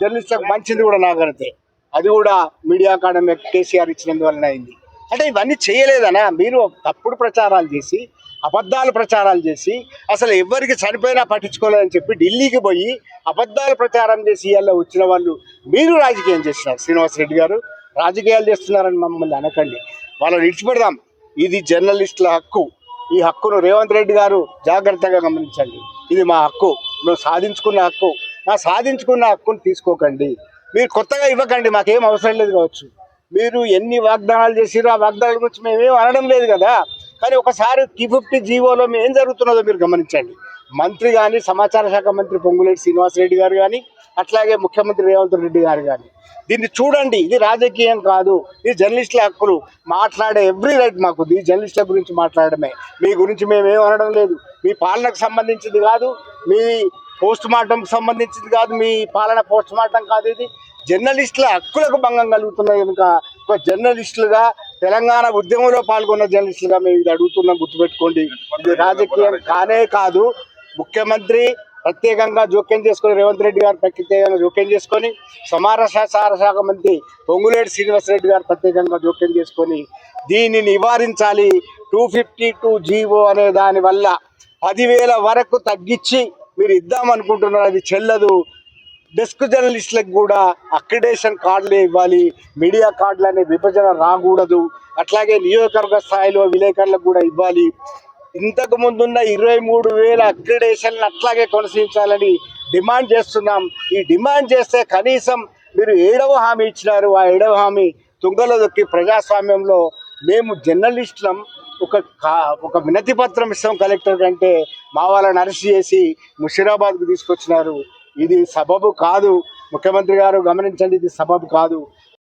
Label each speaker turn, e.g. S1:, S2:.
S1: జర్నలిస్టులకు మంచిది కూడా నాగరితే, అది కూడా మీడియా అకాడమీ కేసీఆర్ ఇచ్చినందువలన అయింది. అంటే ఇవన్నీ చేయలేదనా? మీరు తప్పుడు ప్రచారాలు చేసి, అబద్ధాలు ప్రచారాలు చేసి, అసలు ఎవరికి చనిపోయినా పట్టించుకోలేదని చెప్పి ఢిల్లీకి పోయి అబద్ధాలు ప్రచారం చేసి ఇవాళ వచ్చిన వాళ్ళు మీరు రాజకీయం చేస్తున్నారు. శ్రీనివాసరెడ్డి గారు రాజకీయాలు చేస్తున్నారని మమ్మల్ని అనకండి. వాళ్ళని విడిచిపెడదాం. ఇది జర్నలిస్టుల హక్కు. ఈ హక్కును రేవంత్ రెడ్డి గారు జాగ్రత్తగా గమనించండి. ఇది మా హక్కు, మేము సాధించుకున్న హక్కు. మా సాధించుకున్న హక్కును తీసుకోకండి. మీరు కొత్తగా ఇవ్వకండి, మాకేం అవసరం లేదు కావచ్చు. మీరు ఎన్ని వాగ్దానాలు చేసిరో ఆ వాగ్దానాల గురించి మేమేం అనడం లేదు కదా. కానీ ఒకసారి T50 జీవోలో ఏం జరుగుతున్నదో మీరు గమనించండి. మంత్రి కానీ, సమాచార శాఖ మంత్రి పొంగులేటి శ్రీనివాసరెడ్డి గారు కానీ, అట్లాగే ముఖ్యమంత్రి రేవంత్ రెడ్డి గారు కానీ దీన్ని చూడండి. ఇది రాజకీయం కాదు, ఇది జర్నలిస్టుల హక్కులు. మాట్లాడే ఎవ్రీ రైట్ మాకు ఈ జర్నలిస్టుల గురించి మాట్లాడమే. మీ గురించి మేమేం అనడం లేదు. మీ పాలనకు సంబంధించింది కాదు, మీ పోస్ట్ మార్టంకి సంబంధించింది కాదు, మీ పాలన పోస్ట్ మార్టం కాదు. ఇది జర్నలిస్టుల హక్కులకు భంగం కలుగుతున్నది కనుక ఒక జర్నలిస్టులుగా, తెలంగాణ ఉద్యమంలో పాల్గొన్న జర్నలిస్టులుగా మేము ఇది అడుగుతున్నాం. గుర్తుపెట్టుకోండి, ఇది రాజకీయం కానే కాదు. ముఖ్యమంత్రి ప్రత్యేకంగా జోక్యం చేసుకొని, రేవంత్ రెడ్డి గారు ప్రత్యేకంగా జోక్యం చేసుకొని, సమాచార శాఖ మంత్రి పొంగులేటి శ్రీనివాసరెడ్డి గారు ప్రత్యేకంగా జోక్యం చేసుకొని దీన్ని నివారించాలి. 252 జీవో అనే దాని వల్ల 10,000 వరకు తగ్గించి మీరు ఇద్దామనుకుంటున్నారు. అది చెల్లదు. డెస్క్ జర్నలిస్టులకు కూడా అక్రిడేషన్ కార్డులే ఇవ్వాలి. మీడియా కార్డులు అనే విభజన రాకూడదు. అట్లాగే నియోజకవర్గ స్థాయిలో విలేకరులకు కూడా ఇవ్వాలి. ఇంతకు ముందున్న 23,000 అక్రిడేషన్లు అట్లాగే కొనసాగించాలని డిమాండ్ చేస్తున్నాం. ఈ డిమాండ్ చేస్తే కనీసం మీరు 7వ హామీ ఇచ్చినారు, ఆ 7వ హామీ తుంగలో దొక్కి ప్రజాస్వామ్యంలో మేము జర్నలిస్టులం ఒక వినతి పత్రం ఇస్తాం కలెక్టర్ కంటే మా వాళ్ళని అరెస్ట్ చేసి ముషీరాబాద్కు తీసుకొచ్చినారు. ఇది సబబు కాదు. ముఖ్యమంత్రి గారు గమనించండి, ఇది సబబు కాదు.